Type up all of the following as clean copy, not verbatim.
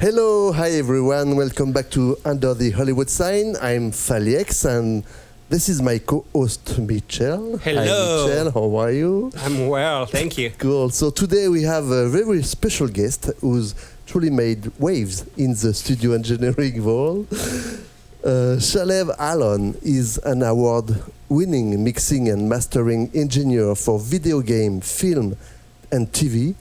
Hello, hi everyone. Welcome back to Under the Hollywood Sign. I'm Faliex and this is my co-host Michel. Hello. Hi Michel, how are you? I'm well, thank you. Cool. So today we have a very special guest who's truly made waves in the studio engineering world. Shalev Alon is an award-winning mixing and mastering engineer for video game, film and TV,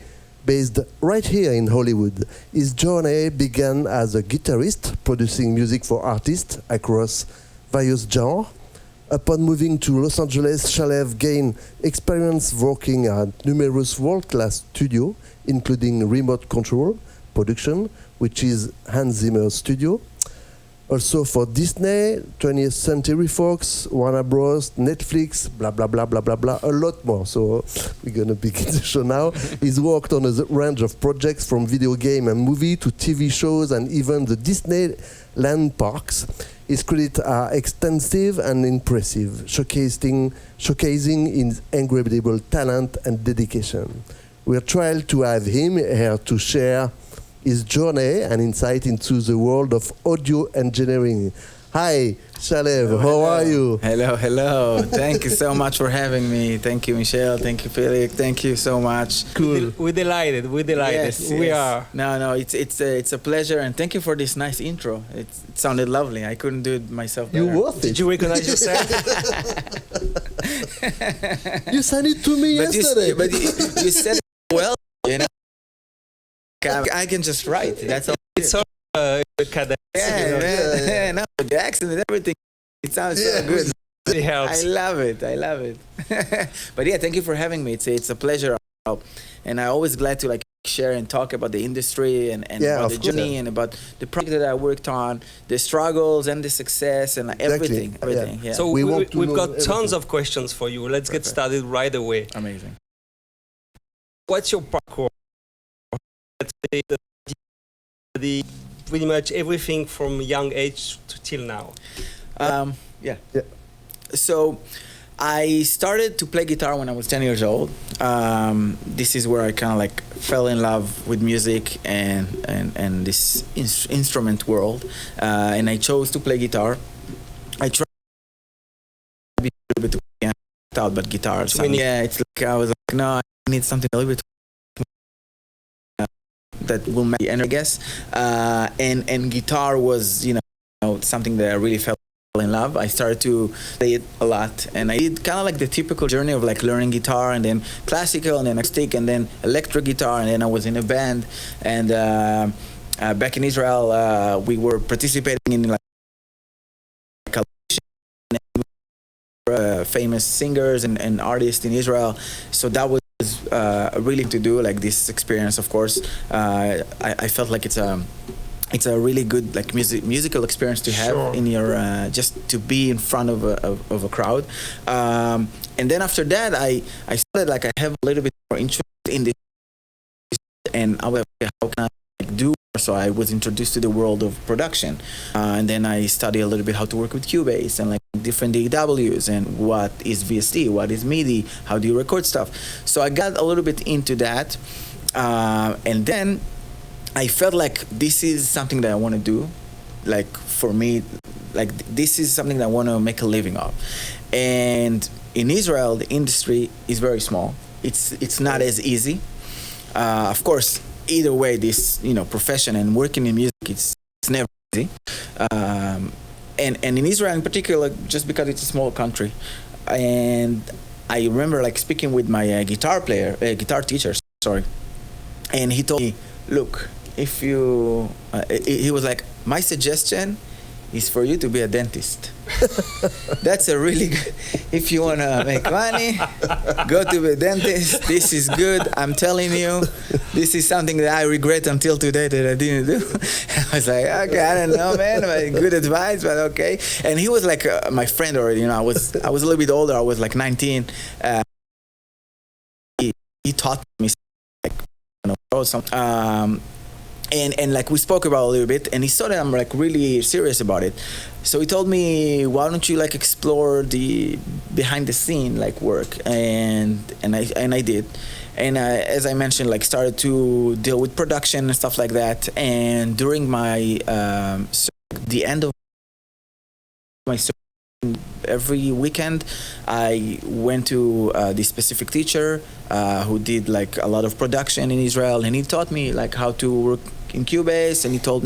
based right here in Hollywood. His journey began as a guitarist, producing music for artists across various genres. Upon moving to Los Angeles, Shalev gained experience working at numerous world-class studios, including Remote Control Production, which is Hans Zimmer's studio. Also for Disney, 20th Century Fox, Warner Bros, Netflix, blah, blah, blah, blah, blah, blah, a lot more. So we're going to begin the show now. He's worked on a range of projects from video game and movie to TV shows and even the Disneyland Parks. His credits are extensive and impressive, showcasing his incredible talent and dedication. We are thrilled to have him here to share his journey and insight into the world of audio engineering. Hi, Shalev, how are you? Hello. Thank you so much for having me. Thank you, Michel. Thank you, Felix. Thank you so much. Cool. We're delighted. Yes, we are. No, it's a pleasure, and thank you for this nice intro. It sounded lovely. I couldn't do it myself better. You worth it. Did you recognize yourself? You sent it to me yesterday. But you said it well, you know. I can just write. That's all. It's all cadence. Yeah. No, the accent and everything. It sounds so good. It helps. I love it. But yeah, thank you for having me. It's a pleasure, and I'm always glad to share and talk about the industry and about the journey and about the project that I worked on, the struggles and the success and everything. Yeah. So we've got tons of questions for you. Let's get started right away. Amazing. What's your parkour? Let's say the pretty much everything from young age to till now. So I started to play guitar when I was 10 years old. This is where I kind of fell in love with music and this instrument world. And I chose to play guitar. I tried to be a little bit out, but guitar. It's I was like, no, I need something a little bit that will make the energy, I guess. And guitar was, something that I really fell in love. I started to play it a lot, and I did kind of the typical journey of learning guitar, and then classical, and then acoustic, and then electric guitar, and then I was in a band. And back in Israel, we were participating in famous singers and artists in Israel. So that was really to do this experience. Of course, I felt like it's a really good musical experience to have in your just to be in front of a crowd. And then after that, I started I have a little bit more interest in this, and I was how can I do? So I was introduced to the world of production, and then I studied a little bit how to work with Cubase and different DAWs and what is VST, what is MIDI, how do you record stuff. So I got a little bit into that, and then I felt this is something that I want to do. For me, this is something that I want to make a living of. And in Israel, the industry is very small. It's not as easy. Of course, either way, this profession and working in music, it's never easy. And in Israel in particular, just because it's a small country. And I remember speaking with my guitar teacher, and he told me, look, if you, he was like, my suggestion is for you to be a dentist. That's a really good, if you want to make money, go to the dentist. This is good. I'm telling you, this is something that I regret until today that I didn't do. I was like, okay, I don't know, man. Good advice, but okay. And he was my friend already. I was a little bit older. I was 19. He taught me and like we spoke about a little bit, and he saw that I'm like really serious about it. So he told me, why don't you like explore the behind the scene like work, and I did. And as I mentioned, like started to deal with production and stuff like that. And during my the end of my every weekend, I went to this specific teacher who did like a lot of production in Israel, and he taught me like how to work in Cubase, and he taught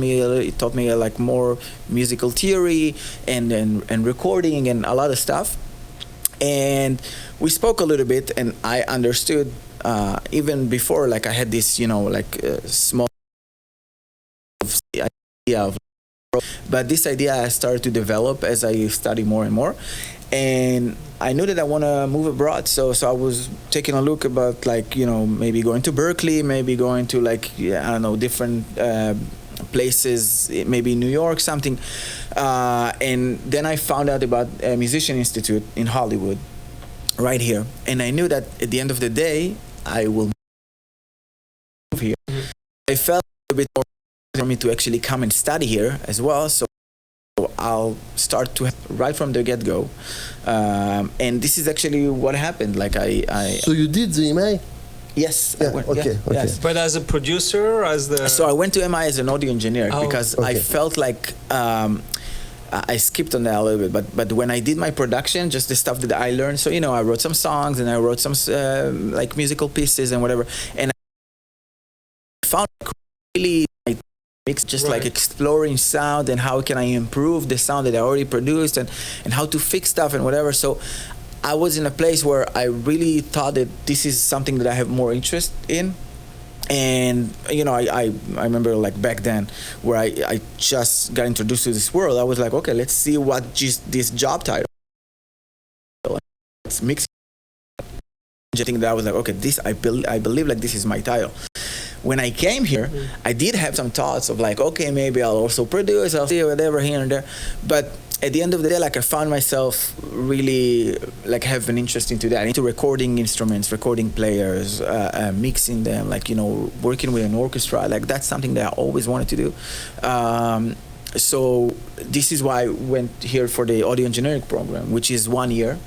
me like more musical theory and recording and a lot of stuff. And we spoke a little bit, and I understood even before, like I had this, small idea of, but this idea I started to develop as I study more and more. And I knew that I want to move abroad, so I was taking a look about like, maybe going to Berkeley, maybe going to like, different places, maybe New York, something. And then I found out about a musician institute in Hollywood, right here. And I knew that at the end of the day, I will move here. I felt a bit more for me to actually come and study here as well. So I'll start to right from the get-go, and this is actually what happened. Like So you did the MI? Yes. Yeah, okay. Yes. But as a producer, So I went to MI as an audio engineer because okay. I felt like I skipped on that a little bit. But when I did my production, just the stuff that I learned. So I wrote some songs and I wrote some like musical pieces and whatever, and I found really. It's just like exploring sound and how can I improve the sound that I already produced and how to fix stuff and whatever. So I was in a place where I really thought that this is something that I have more interest in. And, I remember like back then where I just got introduced to this world. I was like, okay, let's see what just this job title. It's mixing. I think that I was like, okay, I believe like this is my title. When I came here, I did have some thoughts of like, okay, maybe I'll also produce, I'll see whatever here and there. But at the end of the day, like I found myself really like have an interest into that, into recording instruments, recording players, mixing them, like, working with an orchestra. Like that's something that I always wanted to do. So this is why I went here for the audio engineering program, which is 1 year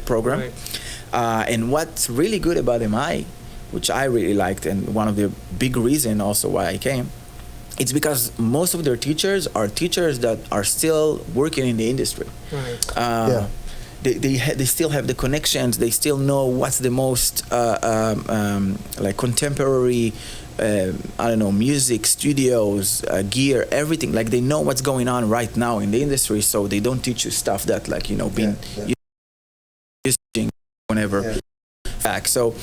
program. Right. And what's really good about MI, which I really liked, and one of the big reasons also why I came, it's because most of their teachers are teachers that are still working in the industry. Right. They still have the connections. They still know what's the most like contemporary, music, studios, gear, everything. Like they know what's going on right now in the industry, so they don't teach you stuff that like being using whenever. Back. So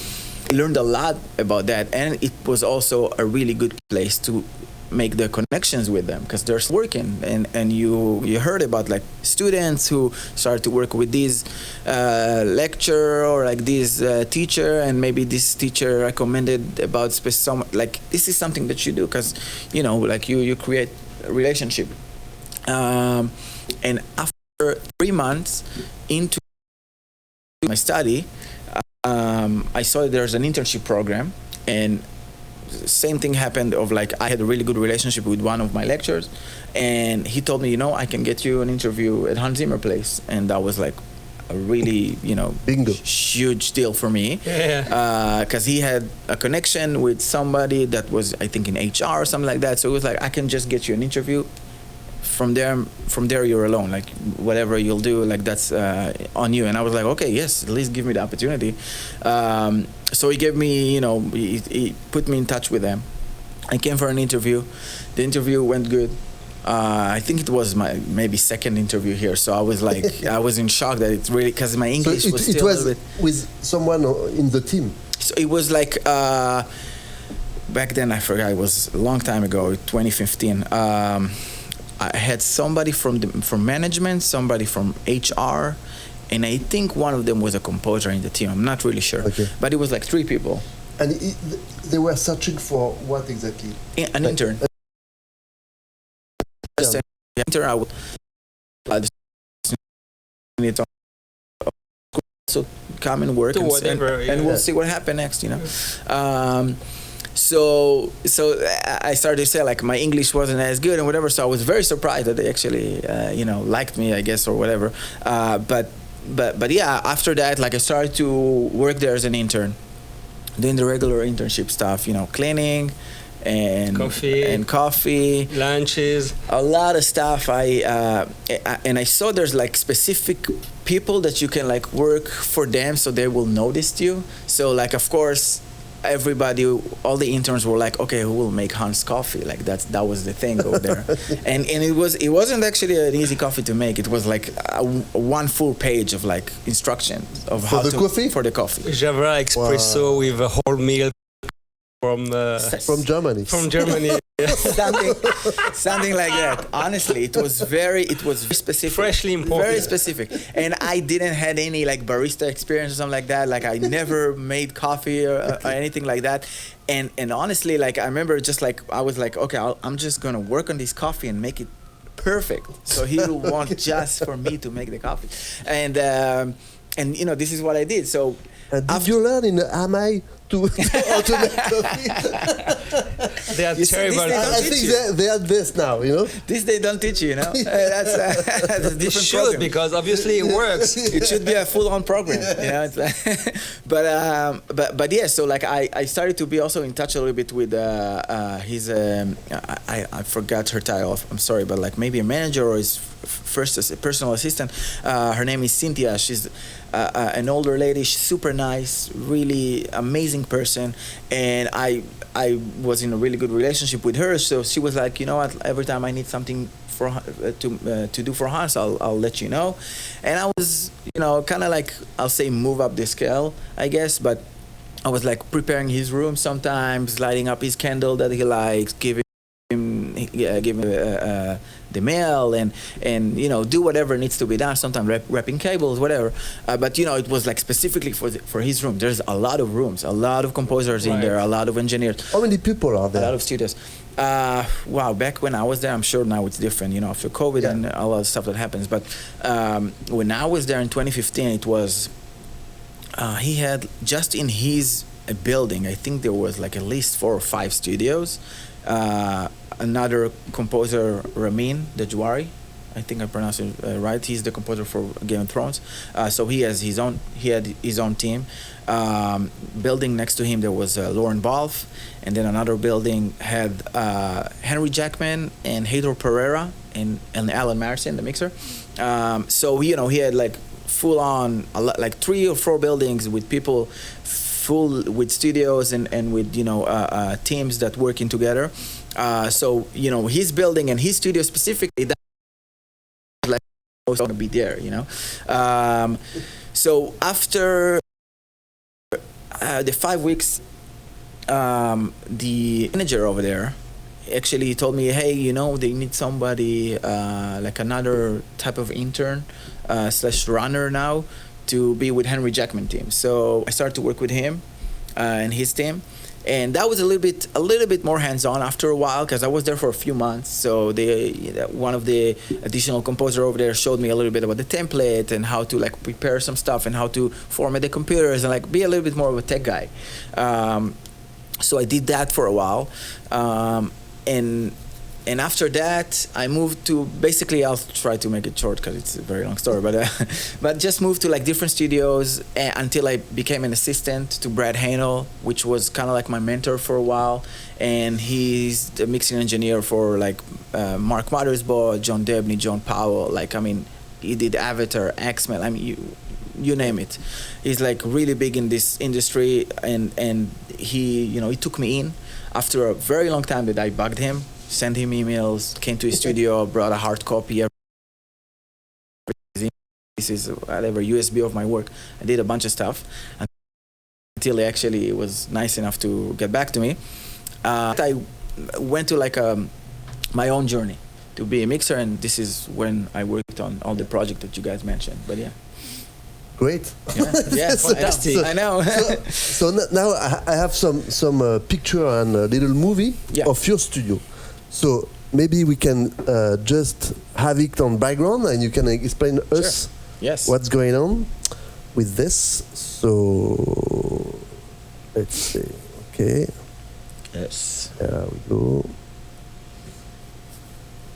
I learned a lot about that, and it was also a really good place to make the connections with them because they're working, and you heard about like students who started to work with this lecturer or like this teacher, and maybe this teacher recommended about some like this is something that you do because like you create a relationship, and after 3 months into my study, I saw that there's an internship program, and same thing happened of like I had a really good relationship with one of my lecturers, and he told me, I can get you an interview at Hans Zimmer place, and that was like a really, Bingo. huge deal for me, because he had a connection with somebody that was, I think, in HR or something like that. So it was like, I can just get you an interview. From there you're alone, like whatever you'll do, like that's on you. And I was like, okay, yes, at least give me the opportunity. So he gave me, he put me in touch with them. I came for an interview. The interview went good. I think it was my maybe second interview here, so I was like, I was in shock that it's really, because my English was still it was a little bit with someone in the team. So it was like back then, I forgot, it was a long time ago, 2015. I had somebody from management, somebody from HR, and I think one of them was a composer in the team. I'm not really sure, but it was like 3 people. And they were searching for what exactly? An intern. Intern. I would so come and work and we'll see what happened next. So I started to say like my English wasn't as good and whatever. So I was very surprised that they actually liked me, I guess, or whatever. But yeah, after that, like I started to work there as an intern, doing the regular internship stuff, cleaning and coffee, lunches, a lot of stuff. I saw there's like specific people that you can like work for them, so they will notice you. So like, of course, all the interns were like, okay, who will make Hans coffee? Like that was the thing over there. and it wasn't actually an easy coffee to make. It was like one full page of like instructions of for the coffee. Java espresso with a whole milk from Germany. Something like that. Honestly, it was very specific, freshly imported, very specific. And I didn't had any like barista experience or something like that. Like I never made coffee or anything like that. And honestly, like I remember just like I was like, okay, I'm just gonna work on this coffee and make it perfect. So he will want just for me to make the coffee. And this is what I did. So did you learn in AMI to automate coffee? They are terrible. I think they are best now, This they don't teach you, That's a different program. Because obviously it works. It should be a full-on program, It's like but yeah. So like I started to be also in touch a little bit with his I forgot her title. I'm sorry, but like maybe a manager or his first personal assistant. Her name is Cynthia. She's an older lady. She's super nice, really amazing person, and I was in a really good relationship with her. So she was like, you know what? Every time I need something for to do for Hans, I'll let you know. And I was, kind of like, I'll say move up the scale, I guess, but I was like preparing his room sometimes, lighting up his candle that he likes, giving him the mail and do whatever needs to be done, sometimes wrapping cables, whatever, but it was like specifically for his room. There's a lot of rooms, a lot of composers in there, a lot of engineers. How many people are there? A lot of studios. Wow, back when I was there, I'm sure now it's different, after COVID and all that stuff that happens, but when I was there in 2015, it was he had just in his building, I think there was like at least 4 or 5 studios. Another composer, Ramin Dejwari, I think I pronounced it right. He's the composer for Game of Thrones. So he had his own team. Building next to him there was Lauren Balfe, and then another building had Henry Jackman and Heitor Pereira and Alan Marison, the mixer. So he had like full on like 3 or 4 buildings with people full with studios and with teams that working together. So his building and his studio specifically, that like was going to be there. So after the 5 weeks, the manager over there actually told me, hey, they need somebody like another type of intern / runner now to be with Henry Jackman team. So I started to work with him and his team, and that was a little bit more hands-on after a while because I was there for a few months. So one of the additional composer over there showed me a little bit about the template and how to like prepare some stuff and how to format the computers and like be a little bit more of a tech guy. So I did that for a while, and after that, I moved to basically. I'll try to make it short because it's a very long story, but just moved to like different studios until I became an assistant to Brad Hanel, which was kind of like my mentor for a while, and he's the mixing engineer for like Mark Mothersbaugh, John Debney, John Powell. Like he did Avatar, X-Men. You name it. He's like really big in this industry, and he took me in after a very long time that I bugged him. Sent him emails, came to his studio, brought a hard copy. This is whatever USB of my work. I did a bunch of stuff until he actually was nice enough to get back to me. I went to like my own journey to be a mixer, and this is when I worked on all the projects that you guys mentioned. But yeah. Great. Yeah, fantastic. I know. so now I have some picture and a little movie of your studio. So maybe we can just have it on background and you can explain us what's going on with this. So let's see. Okay. Yes. There we go.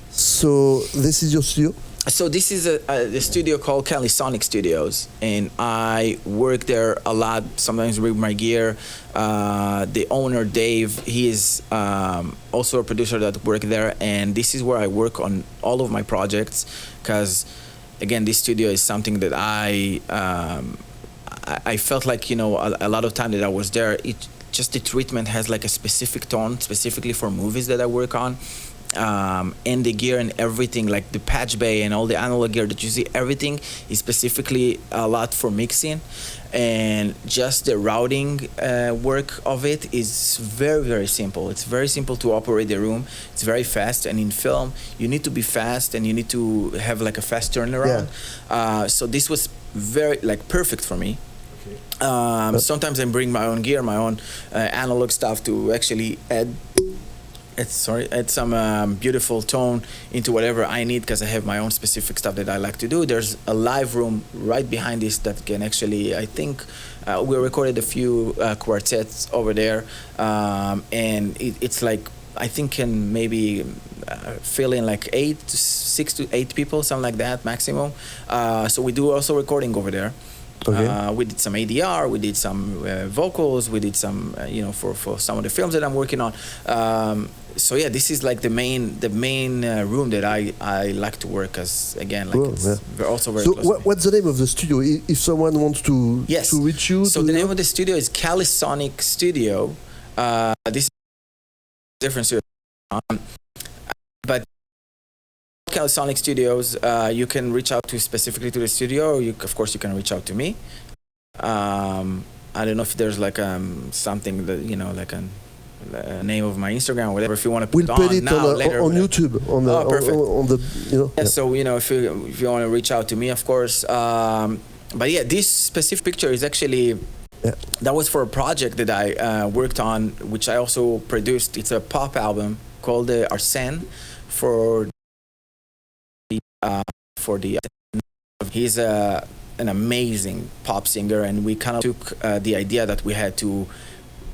So this is your studio? So this is a studio called Sonic Studios, and I work there a lot. Sometimes with my gear. The owner Dave, he is also a producer that work there, and this is where I work on all of my projects. Because again, this studio is something that I felt like, you know, a lot of time that I was there, the treatment has like a specific tone, specifically for movies that I work on. And the gear and everything, like the patch bay and all the analog gear that you see, everything is specifically a lot for mixing, and just the routing work of it is very, very simple. It's very simple to operate the room. It's very fast, and in film you need to be fast and you need to have like a fast turnaround. So this was very like perfect for me. Sometimes I bring my own gear, my own analog stuff to actually add some beautiful tone into whatever I need, because I have my own specific stuff that I like to do. There's a live room right behind this that can actually, I think, we recorded a few quartets over there, and it's like, I think can maybe fill in like 6 to 8 people, something like that maximum. So we do also recording over there. Okay. We did some ADR, we did some vocals, we did some, for some of the films that I'm working on. So yeah, this is like the main room that I like to work, as again, like cool, it's also very close. So what's the name of the studio? If someone wants to reach you? So the name of the studio is Sonic Studio. This is a different studio. But Sonic Studios, you can reach out to specifically to the studio. Of course, you can reach out to me. I don't know if there's like something that, like a name of my Instagram or whatever. If you want to put it on later on YouTube on the Yeah, so if you want to reach out to me, of course. But yeah, this specific picture is actually that was for a project that I worked on, which I also produced. It's a pop album called Arsene for the he's an amazing pop singer, and we kind of took the idea that we had to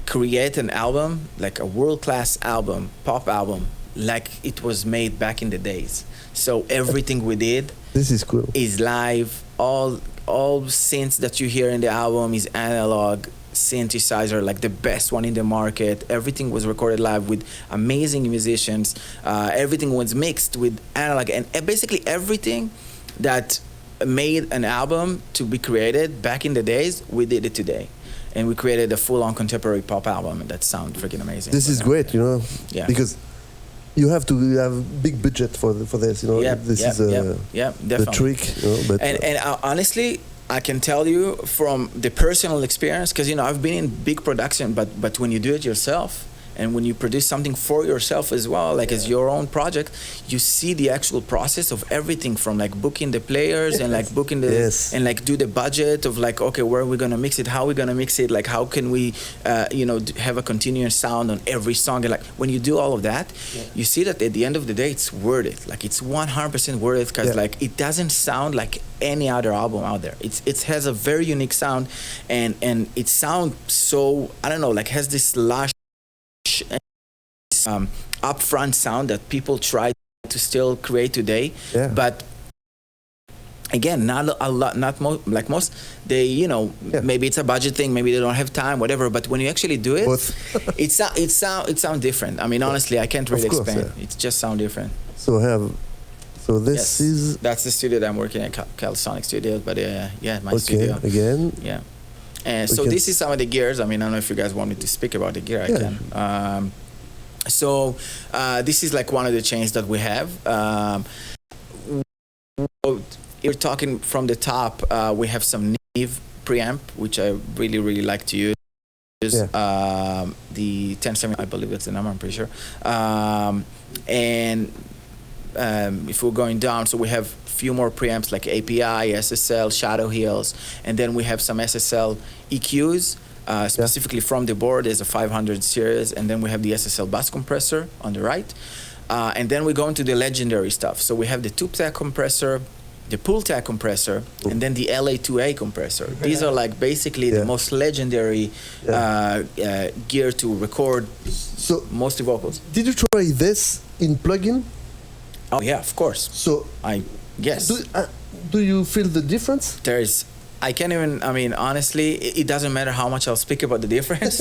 create an album, like a world-class album, pop album, like it was made back in the days. So everything we did, this is cool, is live. All synths that you hear in the album is analog synthesizer, like the best one in the market. Everything was recorded live with amazing musicians. Everything was mixed with analog, and basically everything that made an album to be created back in the days, we did it today. And we created a full-on contemporary pop album, and that sounds freaking amazing. This is great, yeah. Because you have to have big budget for this, This is the trick, But and honestly, I can tell you from the personal experience, because I've been in big production, but when you do it yourself, and when you produce something for yourself as well, like as your own project, you see the actual process of everything, from like booking the players and like booking the and like do the budget of like, okay, where are we gonna mix it, how are we gonna mix it, like how can we have a continuous sound on every song. And like when you do all of that, you see that at the end of the day it's worth it. Like it's 100% worth it, because like it doesn't sound like any other album out there. It has a very unique sound, and it sounds so, I don't know, like has this lush upfront sound that people try to still create today. But again, not a lot, like most, they maybe it's a budget thing, maybe they don't have time, whatever, but when you actually do it, it sounds different. I mean, honestly, I can't really explain. It just sounds different. So this is... That's the studio that I'm working at, Sonic Studios, but my studio. Again. Yeah. And so this is some of the gears. I mean, I don't know if you guys want me to speak about the gear, I can. So this is like one of the chains that we have. You're talking from the top, we have some Neve preamp, which I really, really like to use. The 1070, I believe that's the number, I'm pretty sure. And if we're going down, so we have a few more preamps like API, SSL, Shadow Heels, and then we have some SSL EQs, specifically from the board. There's a 500 series, and then we have the SSL bus compressor on the right. And then we go into the legendary stuff. So we have the tube tag compressor, the pull tag compressor, and then the LA2A compressor. These are like basically the most legendary gear to record So mostly vocals. did you try this in plugin? Oh yeah, of course. So Yes. do you feel the difference? I can't even, I mean, honestly, it doesn't matter how much I'll speak about the difference.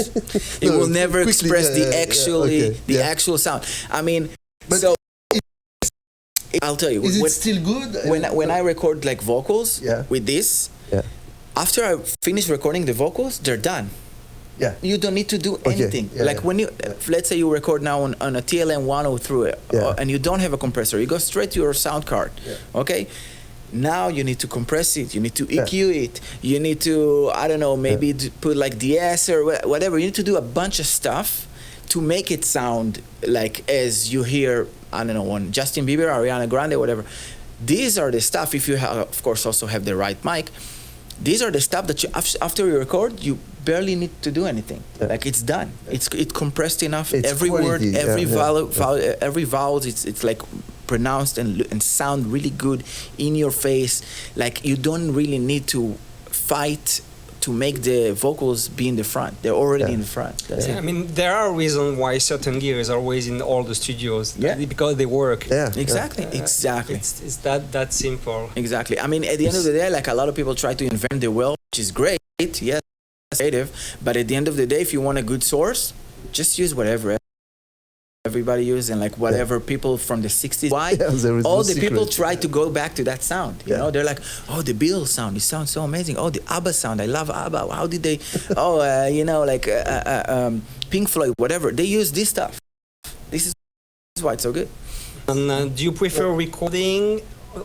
It No, will never quickly, express okay, the actual sound. I mean, But so I'll tell you. Is it still good? When I record like vocals with this, after I finish recording the vocals, they're done. Yeah. You don't need to do anything. When you, let's say you record now on a TLM 103 and you don't have a compressor, you go straight to your sound card. Okay. Now you need to compress it. You need to EQ it. You need to, I don't know, maybe put like DS or whatever. You need to do a bunch of stuff to make it sound like as you hear, I don't know, on Justin Bieber, Ariana Grande, whatever. These are the stuff, if you have, of course, also have the right mic, these are the stuff that you, after you record, you barely need to do anything. Like it's done. It's compressed enough. It's every quality. word, every vowel, it's like pronounced and sound really good in your face. Like you don't really need to fight to make the vocals be in the front. They're already in the front. That's it. I mean, there are reasons why certain gear is always in all the studios. Because they work. Exactly. It's that simple. Exactly. I mean, at the end of the day, like a lot of people try to invent the wheel, which is great. Yes, creative. But at the end of the day, if you want a good source, just use whatever everybody uses, and like whatever people from the 60s. Why? All the people try to go back to that sound. You know, they're like, oh, the Beatles sound, it sounds so amazing. Oh, the ABBA sound, I love ABBA. How did they? You know, like Pink Floyd, whatever. They use this stuff. This is why it's so good. And do you prefer recording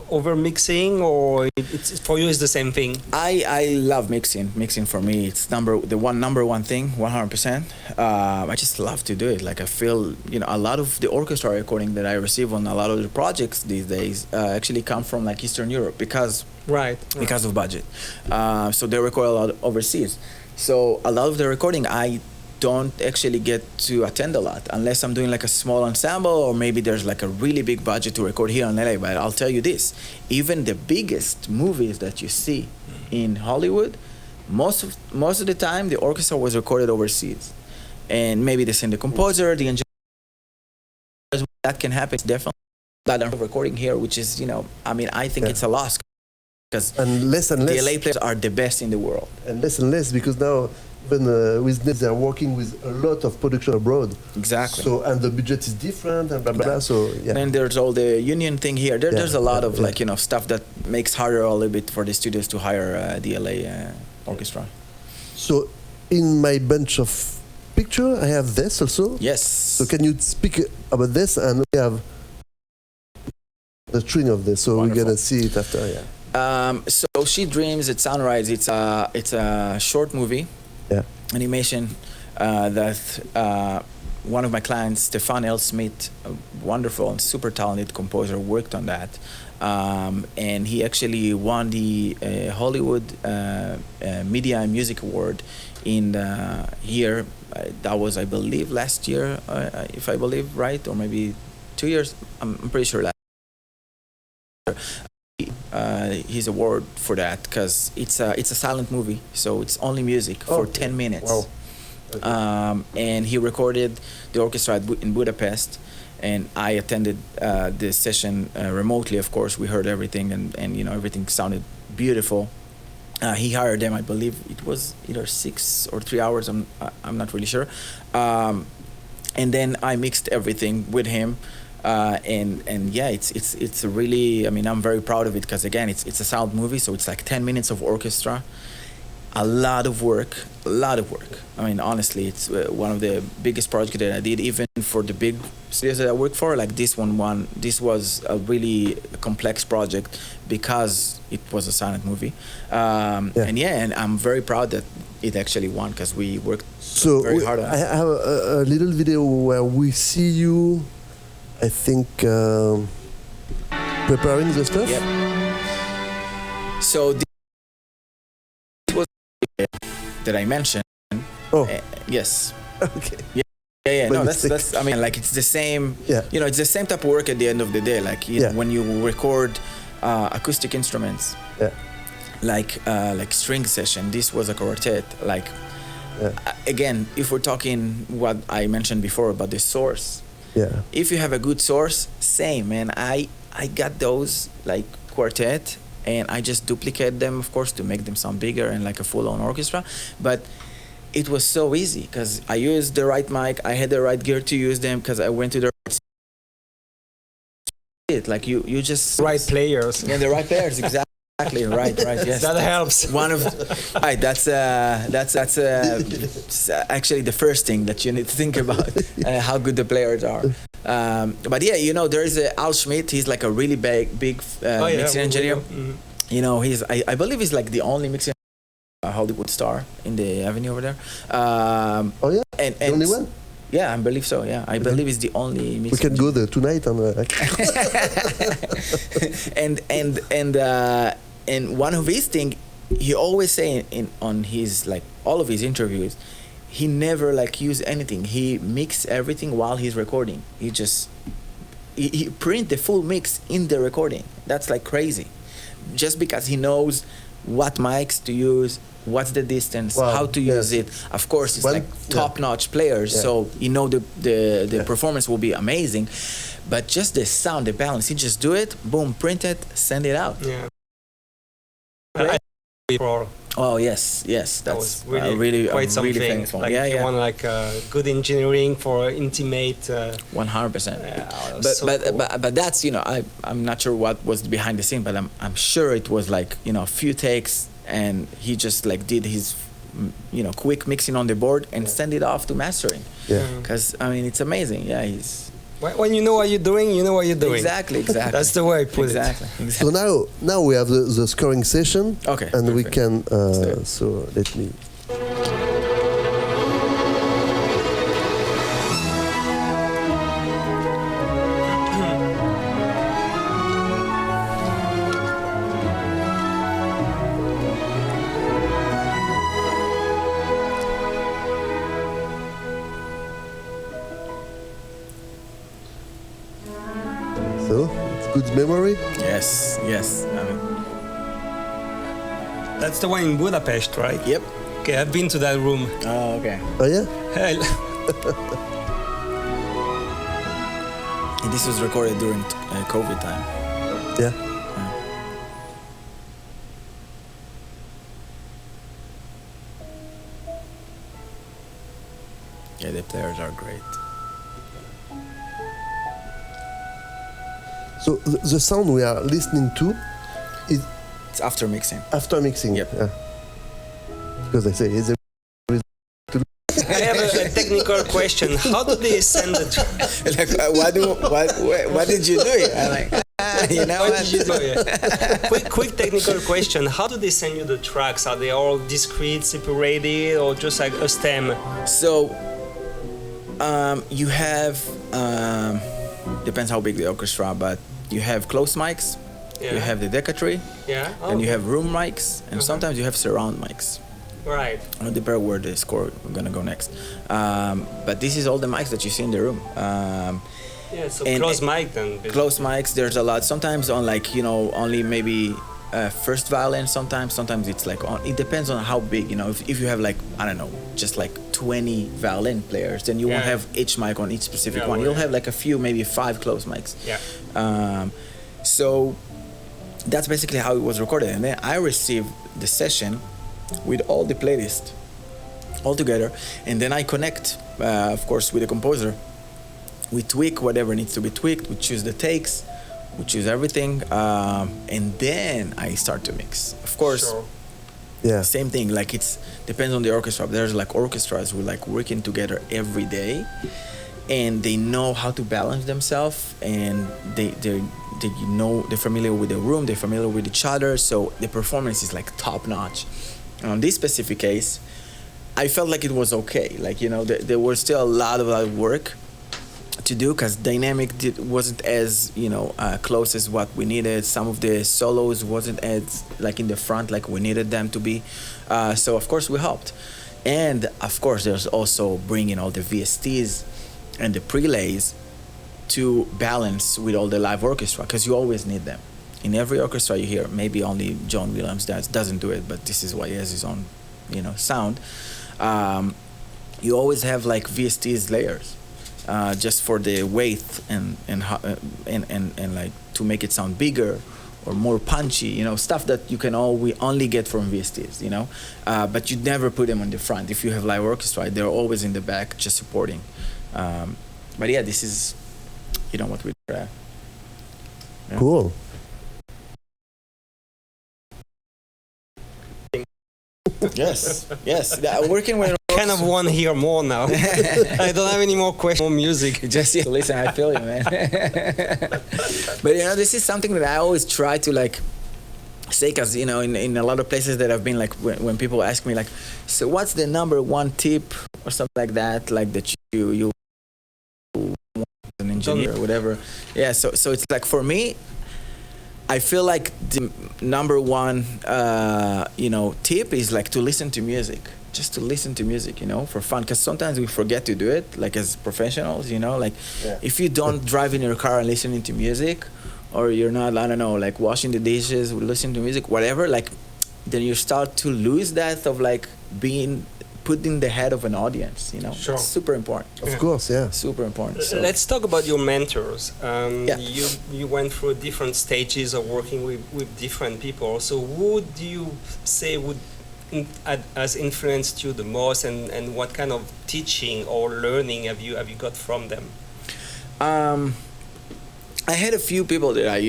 over mixing, or it's for you is the same thing? I love mixing. Mixing for me, it's number one thing, 100%. I just love to do it. Like I feel, you know, a lot of the orchestra recording that I receive on a lot of the projects these days actually come from like Eastern Europe because of budget. So they record a lot overseas. So a lot of the recording I don't actually get to attend a lot unless I'm doing like a small ensemble, or maybe there's like a really big budget to record here in LA. But I'll tell you this, even the biggest movies that you see in Hollywood, most of the time the orchestra was recorded overseas, and maybe they send the composer, the engineer. That can happen. It's definitely that I'm recording here, which is, you know, I mean, I think it's a loss because the LA players are the best in the world. And less because now even with Nets, they're working with a lot of production abroad. Exactly. So, and the budget is different and blah, blah, blah. So, And then there's all the union thing here. There's a lot of like, you know, stuff that makes harder a little bit for the studios to hire the LA orchestra. So in my bunch of picture, I have this also. Yes. So can you speak about this? And we have the string of this. So Wonderful. We're going to see it after, So She Dreams at Sunrise, it's a short movie. Animation that one of my clients, Stefan L. Smith, a wonderful and super talented composer, worked on that. And he actually won the Hollywood Media and Music Award in the year. That was, I believe, last year, if I believe right, or maybe 2 years. I'm pretty sure last year. His award for that because it's a silent movie, so it's only music for 10 minutes. Wow. Okay. And he recorded the orchestra in Budapest, and I attended the session remotely. Of course, we heard everything, and you know, everything sounded beautiful. He hired them, I believe it was either 6 or 3 hours. I'm not really sure. And then I mixed everything with him. And yeah, it's a really, I mean, I'm very proud of it because again, it's a sound movie, so it's like 10 minutes of orchestra, a lot of work. I mean, honestly, it's one of the biggest projects that I did, even for the big studios that I work for. Like this this was a really complex project because it was a silent movie. And I'm very proud that it actually won because we worked very hard on it. I have a little video where we see you, I think, preparing the stuff. Yep. So this was that I mentioned. Oh. Yes. Okay. Yeah. No, that's. I mean, like it's the same. Yeah. You know, it's the same type of work at the end of the day. Like you know, when you record acoustic instruments. Yeah. Like string session. This was a quartet. Like again, if we're talking what I mentioned before about the source, Yeah. if you have a good source, same, man. I got those like quartet, and I just duplicate them, of course, to make them sound bigger and like a full-on orchestra. But it was so easy because I used the right mic, I had the right gear to use them because I went to the like you just Right players. Yeah, the right players, exactly. right, yes. That helps. One of right. That's actually the first thing that you need to think about, how good the players are. But yeah, you know, there is Al Schmidt. He's like a really big mixing engineer. Mm-hmm. You know, I believe he's like the only mixing Hollywood star in the Avenue over there. Oh yeah. And The only one? Yeah, I believe so. Yeah, I believe he's the only mixing. We can go there tonight and and one of his thing, he always say on his like all of his interviews, he never like use anything. He mix everything while he's recording. He just he print the full mix in the recording. That's like crazy, just because he knows what mics to use, what's the distance, how to use it. Of course, it's like top-notch players, so you know the performance will be amazing. But just the sound, the balance, he just do it, boom, print it, send it out. Yeah. Oh yes, that's really quite something. Really famous one. Like you want like good engineering for intimate. 100%. But that's, you know, I'm not sure what was behind the scene, but I'm sure it was like, you know, a few takes, and he just like did his, you know, quick mixing on the board and send it off to mastering. Yeah. Because I mean, it's amazing. Yeah, he's. When you know what you're doing, you know what you're doing. Exactly. That's the way I put it. So now we have the scoring session. Okay. And we perfect. can. So let me. So it's good memory. Yes. I mean, That's the one in Budapest, right? yep. Okay, I've been to that room. Oh, okay. Oh yeah. And this was recorded during COVID time. Yeah. Yeah, the players are great. So the sound we are listening to is It's after mixing. after mixing. Yep. Yeah. Because I say it's I have a technical question. How do they send the Like, what did you do? I'm like, you know What what? did you do? Yeah. quick technical question. How do they send you the tracks? Are they all discrete, separated, or just like a stem? So, you have, depends how big the orchestra, but you have close mics, Yeah. you have the decatry, Yeah. then you have room mics, and sometimes you have surround mics. Right. I don't know where the score is gonna go next. But this is all the mics that you see in the room. Yeah. So And- close mic then. basically. Close mics, there's a lot. Sometimes on like, you know, only maybe first violin. Sometimes it's like on. It depends on how big. You know, if you have like, I don't know, just like 20 violin players, then you won't Yeah. have each mic on each specific Yeah, one. well, You'll yeah. have like a few, maybe 5 close mics. Yeah. So that's basically how it was recorded. And then I received the session with all the playlist all together, and then I connect, of course, with the composer. We tweak whatever needs to be tweaked. We choose the takes, we choose everything, and then I start to mix. Of course, Sure. yeah. same thing. Like it's depends on the orchestra. There's like orchestras who like working together every day, and they know how to balance themselves, and they you know they're familiar with the room, they're familiar with each other, so the performance is like top notch. On this specific case, I felt like it was okay. Like, you know, there was still a lot of work to do because dynamic wasn't as, you know, close as what we needed. Some of the solos wasn't as like in the front like we needed them to be. So of course we helped. And of course there's also bringing all the VSTs and the prelays to balance with all the live orchestra, because you always need them. In every orchestra you hear, maybe only John Williams doesn't do it, but this is why he has his own sound. You always have like VSTs layers, just for the weight and like to make it sound bigger or more punchy, stuff that you can only get from VSTs, but you never put them on the front. If you have live orchestra, they're always in the back, just supporting. But yeah, this is, what we do. Yeah. Cool. Yes. Working with Kind of want to hear more now. I don't have any more questions, more music. Just listen, I feel you, man. But this is something that I always try to like say, because in a lot of places that I've been, like when people ask me like, so what's the number one tip or something like that, like that you an engineer or whatever. Yeah, so it's like, for me, I feel like the number one tip is like to listen to music. Just to listen to music, for fun, because sometimes we forget to do it, like as professionals, if you don't drive in your car and listening to music, or you're not, I don't know, like washing the dishes, listening to music, whatever, like then you start to lose that of like being put in the head of an audience, Sure. It's super important. Of course, yeah. Super important. So. Let's talk about your mentors. You went through different stages of working with different people. So who do you say has influenced you the most, and what kind of teaching or learning have you got from them? I had a few people that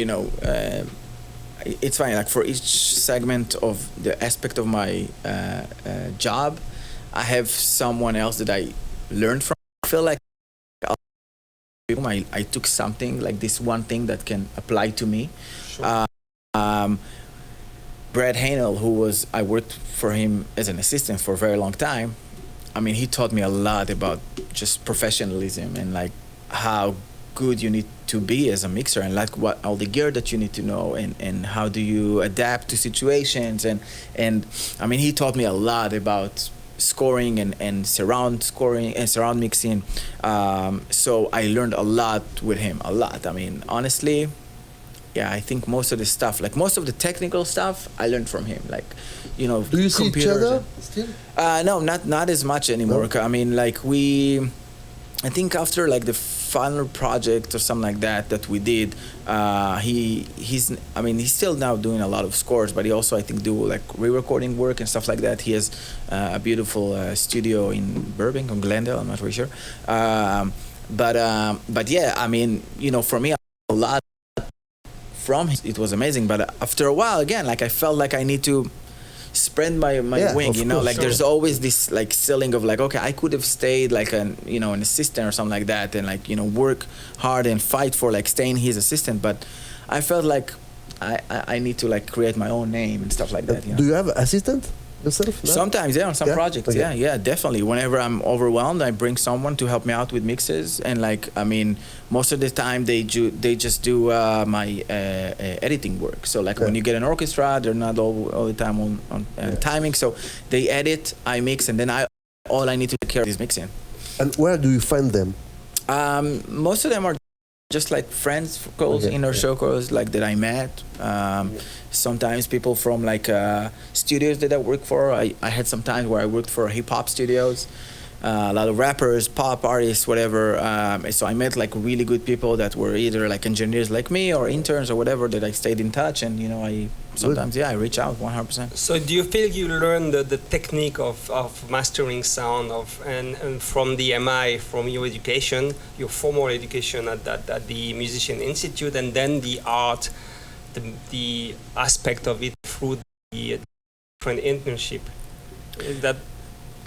it's funny, like for each segment of the aspect of my job, I have someone else that I learned from. I feel like I took something, like this one thing that can apply to me. Sure. Brad Hanel, I worked for him as an assistant for a very long time. I mean, he taught me a lot about just professionalism and like how good you need to be as a mixer, and like what all the gear that you need to know, and how do you adapt to situations, and I mean, he taught me a lot about scoring and surround scoring and surround mixing. So I learned a lot with him, a lot. I mean, honestly, yeah, I think most of the stuff, like most of the technical stuff, I learned from him. Like, Do you see each other still? No, not as much anymore. No? I mean, like I think after like the final project or something like that we did, he's still now doing a lot of scores, but he also, I think, do like re-recording work and stuff like that. He has a beautiful studio in Burbank or Glendale, I'm not really sure. But yeah, I mean, for me, a lot from him, it was amazing. But after a while, again, like I felt like I need to spread my wing, course, like there's always this like ceiling of like, okay, I could have stayed like an assistant or something like that, and like work hard and fight for like staying his assistant, but I felt like I need to like create my own name and stuff like that. Do you have an assistant yourself? No? Sometimes, yeah, on some projects. Okay. Yeah, definitely. Whenever I'm overwhelmed, I bring someone to help me out with mixes, and like, I mean, most of the time they just do my editing work. So like when you get an orchestra, they're not all the time on timing. So they edit, I mix, and then all I need to take care of is mixing. And where do you find them? Most of them are just like friends, circles, inner circles, like that I met. Sometimes people from like studios that I work for. I had some times where I worked for hip hop studios, a lot of rappers, pop artists, whatever. So I met like really good people that were either like engineers like me or interns or whatever, that I stayed in touch, and I sometimes I reach out 100%. So do you feel you learned the technique of mastering sound and from the MI, from your education, your formal education at the Musician Institute, and then the art, the aspect of it through the different internship? Is that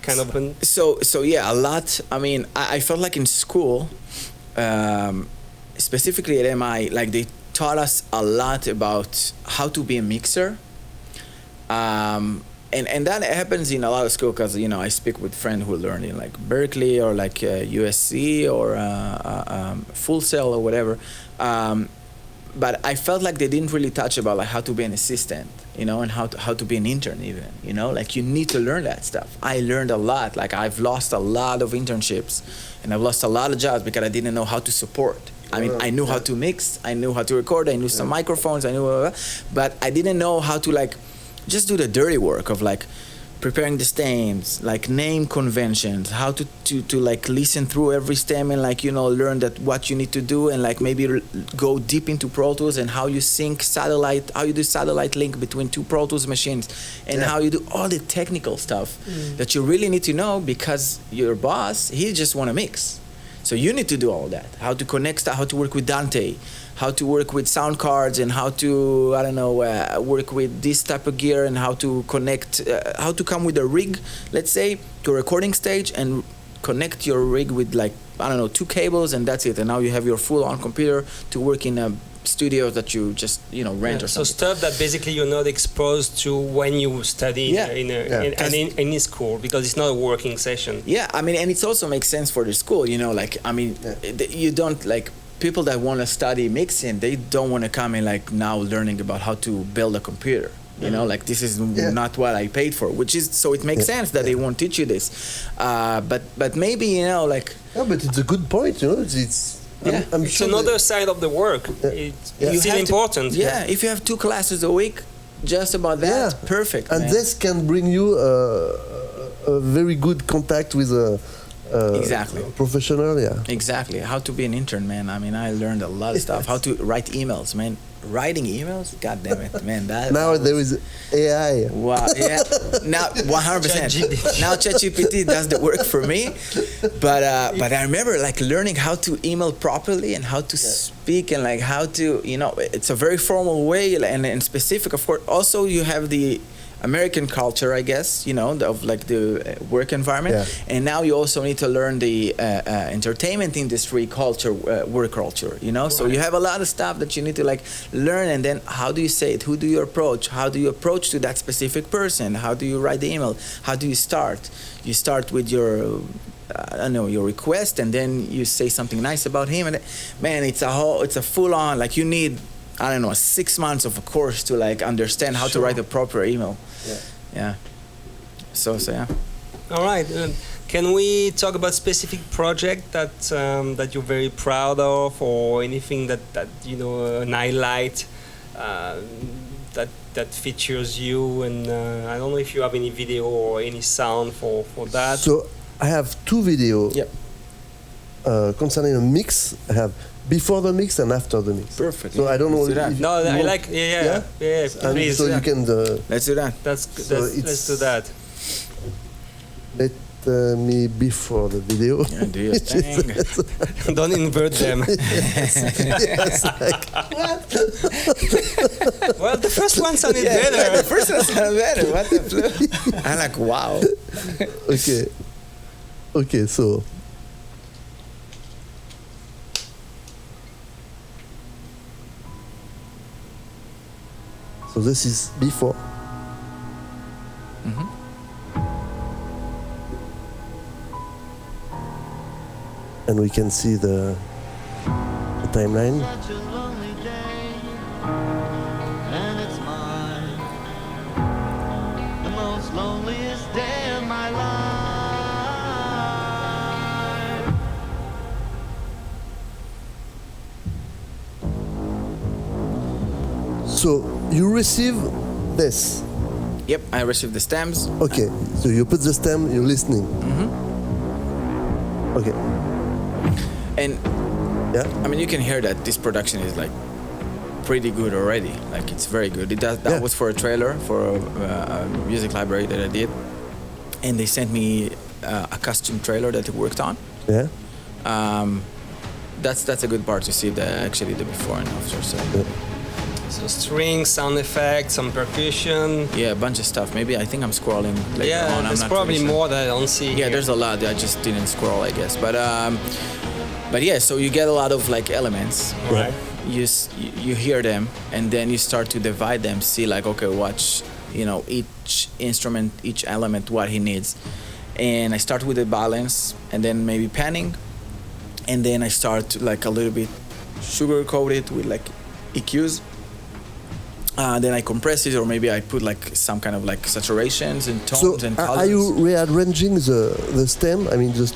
kind of so yeah, a lot. I mean, I felt like in school, specifically at MI, like they taught us a lot about how to be a mixer, and that happens in a lot of school, because I speak with friends who learn in like Berkeley or like USC or Full Sail or whatever, but I felt like they didn't really touch about like how to be an assistant, and how to be an intern even, like you need to learn that stuff. I learned a lot. Like I've lost a lot of internships, and I've lost a lot of jobs because I didn't know how to support. I mean, I knew how to mix, I knew how to record, I knew some microphones, I knew, but I didn't know how to like just do the dirty work of like preparing the stems, like name conventions, how to like listen through every stem and like, you know, learn that what you need to do, and like maybe go deep into Pro Tools and how you sync satellite, how you do satellite link between two Pro Tools machines, and how you do all the technical stuff that you really need to know, because your boss, he just want to mix. So you need to do all that. How to connect, how to work with Dante, how to work with sound cards, and how to, I don't know, work with this type of gear, and how to connect, how to come with a rig, let's say, to a recording stage and connect your rig with like, I don't know, 2 cables, and that's it. And now you have your full-on computer to work in a studio that you just, you know, rent or something. So stuff that basically you're not exposed to when you study in school, because it's not a working session. Yeah, I mean, and it also makes sense for the school, you know, like, I mean, you don't, like, people that want to study mixing, they don't want to come in like now learning about how to build a computer. You know, like this is not what I paid for, which is, so it makes sense that they won't teach you this. But maybe, you know, like... Yeah, but it's a good point, you know, I'm it's sure another side of the work. It's still important. If you have 2 classes a week, just about that, perfect. And man. this can bring you a very good contact with a professional, Exactly. How to be an intern, man. I mean, I learned a lot of stuff. How to write emails, man. Writing emails? God damn it, man. Now there is AI. Wow, yeah. Now, 100%. Now ChatGPT does the work for me. But I remember like learning how to email properly and how to speak, and like how to, you know, it's a very formal way and specific. Of course, also you have the American culture, I guess, you know, of like the work environment. And now you also need to learn the entertainment industry culture, work culture, you know. So you have a lot of stuff that you need to like learn, and then how do you say it? Who do you approach? How do you approach to that specific person? How do you write the email? How do you start? You start with your I don't know, your request, and then you say something nice about him, and man, it's a full on, like you need, I don't know, 6 months of a course to like understand how to write a proper email. So yeah. All right. Can we talk about specific project that you're very proud of, or anything that you know, an highlight that features you? And I don't know if you have any video or any sound for that. So I have 2 videos concerning a mix. I have before the mix and after the mix. Perfect. So I don't know. I like. Please. So you can. Let's do that. Let's do that. Let me before the video. Yeah, do your thing. Don't invert them. Like, what? Well, the first one sounded better. The first one sounded better. What the flu? I'm like, wow. Okay, so. So this is before. And we can see the timeline. Such a lonely day, and it's mine, the most loneliest day of my life. So you receive this. Yep, I received the stems. Okay, so you put the stem, you're listening. Okay. And I mean, you can hear that this production is like pretty good already. Like it's very good. That was for a trailer for a music library that I did, and they sent me a custom trailer that they worked on. Yeah. That's a good part to see the before and after. So strings, sound effects, some percussion. Yeah, a bunch of stuff. Maybe I think I'm scrolling later on. There's probably more that I don't see. Yeah, there's a lot. I just didn't scroll, I guess. But yeah, so you get a lot of like elements. Right. You hear them, and then you start to divide them. See like, okay, watch, you know, each instrument, each element, what he needs. And I start with the balance, and then maybe panning, and then I start like a little bit sugar coated with like EQs. Then I compress it, or maybe I put like some kind of like saturations and tones and colors. Are you rearranging the stem? I mean, the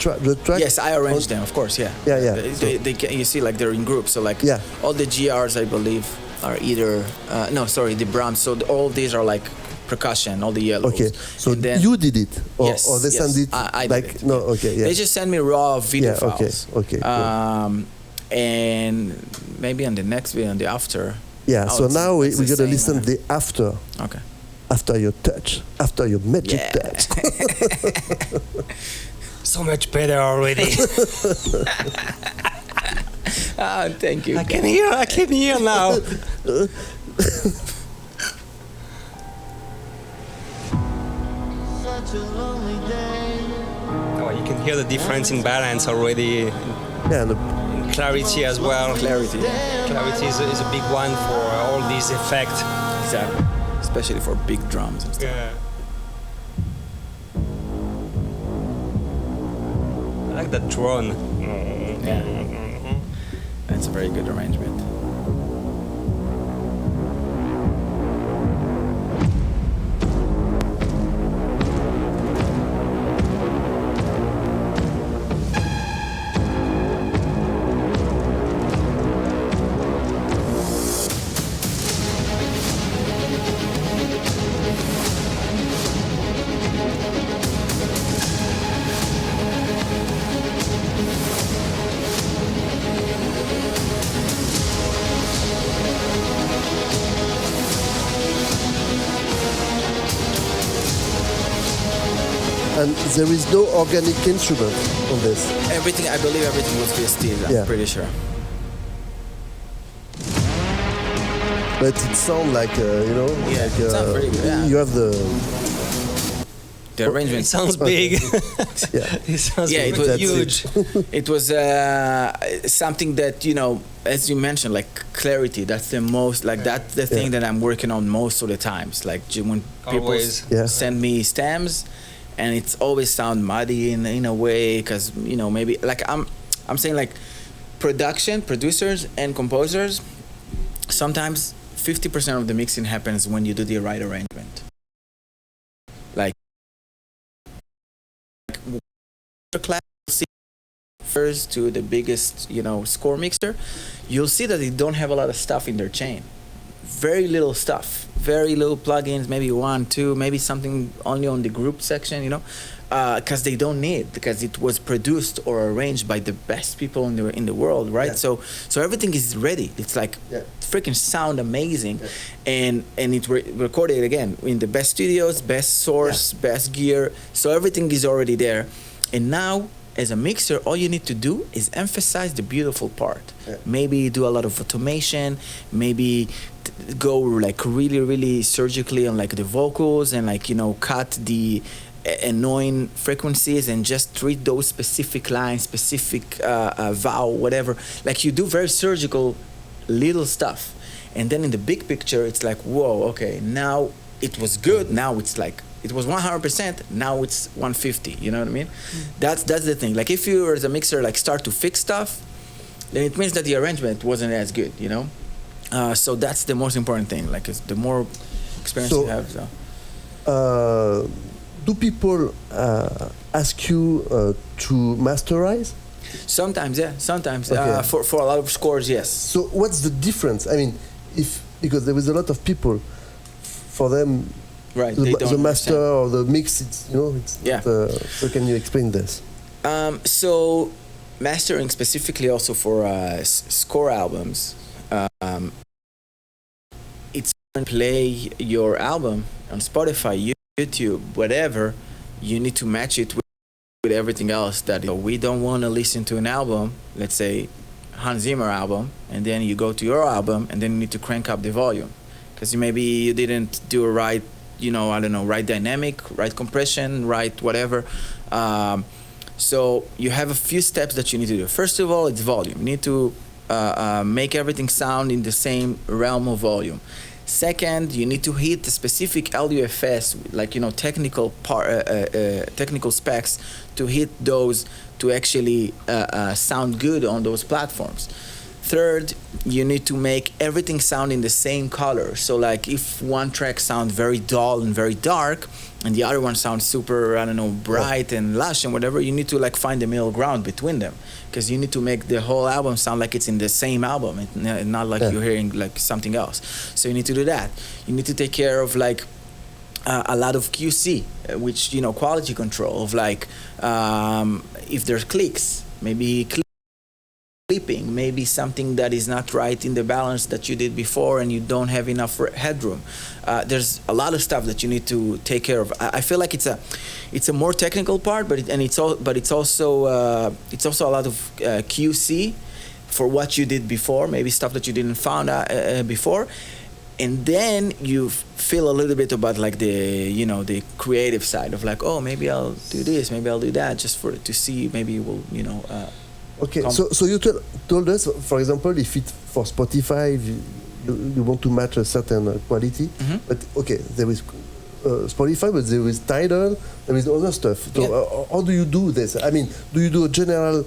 track? Yes, I arrange them, of course. Yeah. They you see, like they're in groups. So like all the GRs, I believe, are either the Brahms. So all of these are like percussion, all the yellows. Okay, so And then, you did it, yes, or they send it I did like it. no? Okay, yeah. They just send me raw video Yeah, okay, files. okay, cool. And maybe on the next video, on the after. Yeah. Oh, So it's- now it's we're the gonna same, listen the after. Okay. After your touch, after your magic Yeah. touch. So much better already. Ah, thank you. I can hear now. Such a lonely day. Oh, you can hear the difference in balance already, Yeah, and in clarity as well. Clarity. Clarity is a big one for all these effects. Exactly. Especially for big drums and stuff. Yeah. I like that drone. Yeah. That's a very good arrangement. and there is no organic instrument on this. Everything, I believe everything was VST, I'm Yeah. pretty sure. But it sounds like Yeah, like, it sounds pretty good, yeah. You have the The arrangement. It sounds big. yeah. It sounds Yeah, it pretty was huge. It was something that, as you mentioned, like clarity. That's the most, like that's the thing that I'm working on most of the times. Like when people Always. Yeah. send me stems, and it's always sound muddy in a way, because maybe like I'm saying like producers and composers. Sometimes 50% of the mixing happens when you do the right arrangement. Like class first to the biggest score mixer, you'll see that they don't have a lot of stuff in their chain. Very little stuff, very little plugins, maybe one, two, maybe something only on the group section, because they don't need, because it was produced or arranged by the best people in the world, right? Yeah. So everything is ready. It's like freaking sound amazing, and it recorded again in the best studios, best source, best gear. So everything is already there, and now, as a mixer, all you need to do is emphasize the beautiful part. Yeah. Maybe do a lot of automation, maybe go like really, really surgically on like the vocals, and like, cut the annoying frequencies and just treat those specific lines, specific vowel, whatever. Like you do very surgical little stuff. And then in the big picture, it's like, whoa, okay, now it was good. Now it's like, it was 100%, now it's 150, you know what I mean? That's the thing. Like if you as a mixer like start to fix stuff, then it means that the arrangement wasn't as good, So that's the most important thing. Like the more experience So- you have. So. Do people ask you to masterize? Sometimes, yeah. Sometimes. Okay. For a lot of scores, yes. So what's the difference? I mean, because there was a lot of people, for them, Right. They don't the master understand. or the mix, it's Yeah. not, so can you explain this? So mastering specifically also for score albums, it's when you play your album on Spotify, YouTube, whatever, you need to match it with everything else. That we don't want to listen to an album, let's say Hans Zimmer album, and then you go to your album and then you need to crank up the volume because maybe you didn't do a right, right dynamic, right compression, right whatever. So you have a few steps that you need to do. First of all, it's volume. You need to make everything sound in the same realm of volume. Second, you need to hit the specific LUFS, like technical specs, to hit those to actually sound good on those platforms. Third, you need to make everything sound in the same color. So like if one track sounds very dull and very dark, and the other one sounds super, bright and lush and whatever, you need to like find the middle ground between them, because you need to make the whole album sound like it's in the same album, and not like you're hearing like something else. So you need to do that. You need to take care of like a lot of QC, which, you know, quality control of like if there's clicks, maybe clipping, maybe something that is not right in the balance that you did before and you don't have enough headroom. There's a lot of stuff that you need to take care of. I feel like it's a more technical part, but it's also a lot of QC for what you did before, maybe stuff that you didn't found out before. And then you feel a little bit about like the creative side of like, oh, maybe I'll do this, maybe I'll do that, just to see, maybe we'll, Okay, so you told us, for example, if it for Spotify, you want to match a certain quality, but okay, there is Spotify, but there is Tidal, there is other stuff. So how do you do this? I mean, do you do a general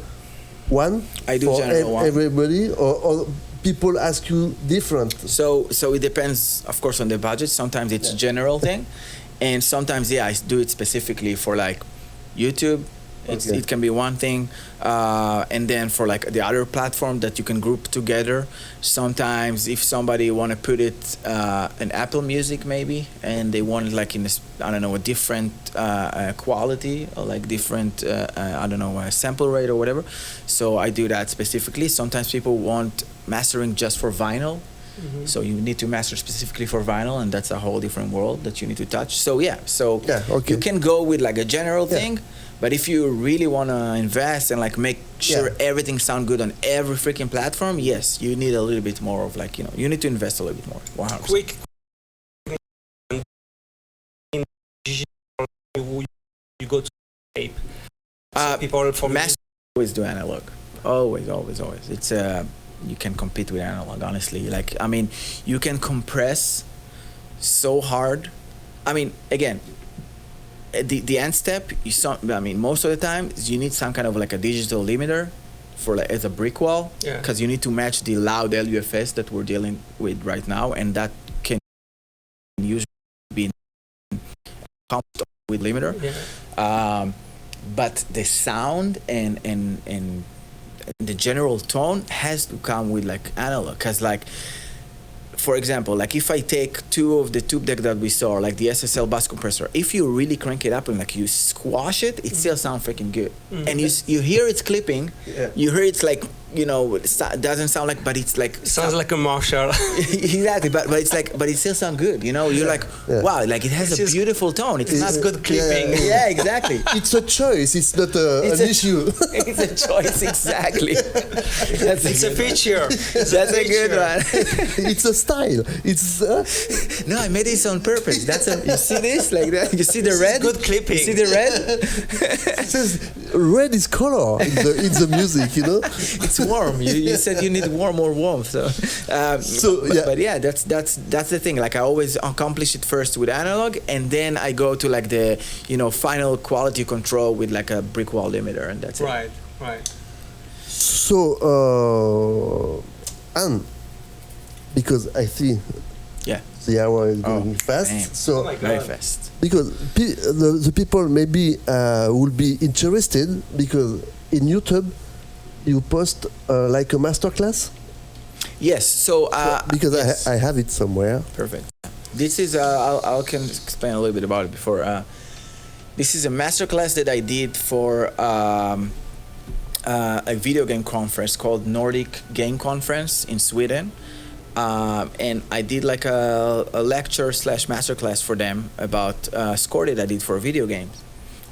one? I do for general one. Everybody, or people ask you different? So it depends, of course, on the budget. Sometimes it's a general thing, and sometimes I do it specifically for like YouTube. It can be one thing, and then for like the other platform that you can group together. Sometimes if somebody want to put it in Apple Music maybe, and they want it like in a different quality, or like different sample rate or whatever. So I do that specifically. Sometimes people want mastering just for vinyl. So you need to master specifically for vinyl, and that's a whole different world that you need to touch. So you can go with like a general thing, but if you really want to invest and like make sure everything sound good on every freaking platform, yes, you need a little bit more of like, you need to invest a little bit more. 100%. Quick. You go to tape. People from master always do analog. Always. It's you can compete with analog, honestly. Like, I mean, you can compress so hard. I mean, again, the end step, most of the time, you need some kind of like a digital limiter for like as a brick wall, because you need to match the loud LUFS that we're dealing with right now, and that can usually be comped with limiter. But the sound and the general tone has to come with like analog, because like, for example, like if I take two of the tube deck that we saw, like the SSL bus compressor, if you really crank it up and like you squash it, it still sounds freaking good. And you hear it's clipping, you hear it's like, it doesn't sound like, but it's like sounds like a Marshall. Exactly, but it's like, but it still sounds good. You're like, wow, like it has a beautiful tone. It's not good clipping. Yeah, exactly. It's a choice. It's not an issue. It's a choice, exactly. It's a feature. That's a good one. It's a style. It's no, I made this on purpose. You see this like that? You see the red? Good clipping. You see the red? it says red is color in the music. It's warm. You said you need more warmth. So but yeah, that's the thing. Like I always accomplish it first with analog, and then I go to like the final quality control with like a brick wall limiter, and that's it. Right. So and because I see the hour is going fast, man. so very fast. Because the people maybe will be interested, because in YouTube you post like a masterclass. Yes. So because yes. I have it somewhere. Perfect. This is I can explain a little bit about it before. This is a masterclass that I did for a video game conference called Nordic Game Conference in Sweden. And I did like a lecture / masterclass for them about score that I did for video games.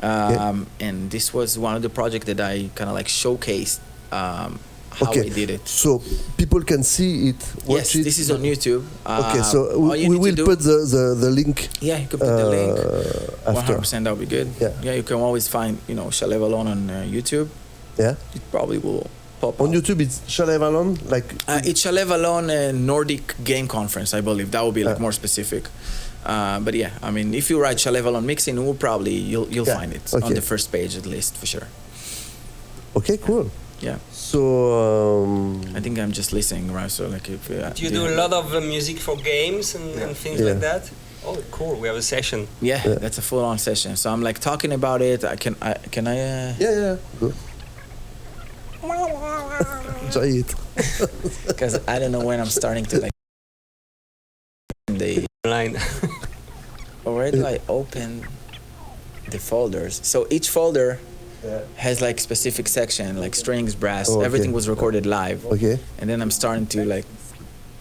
And this was one of the projects that I kind of like showcased how I did it. So people can see it, watch it. Yes, this is on YouTube. Okay, so we will put the link. Yeah, you can put the link. After. 100%, that would be good. Yeah, you can always find, Shalev Alon on YouTube. Yeah. It probably will pop on up. YouTube. It's Shalev Alon, like. It's Shalev Alon Nordic Game Conference, I believe. That would be like more specific. But yeah, I mean, if you write Shalev Alon mixing, you'll find it on the first page at least for sure. Okay, cool. Yeah. So I think I'm just listening, right? So like, if do you do a lot of music for games and things like that? Oh, cool! We have a session. Yeah, that's a full-on session. So I'm like talking about it. Can I? Yeah. Go. Enjoy it. Because I don't know when I'm starting to like the line. Already. where do I open the folders? So each folder has like specific section, like strings, brass. Oh, okay. Everything was recorded live. Okay. And then I'm starting to like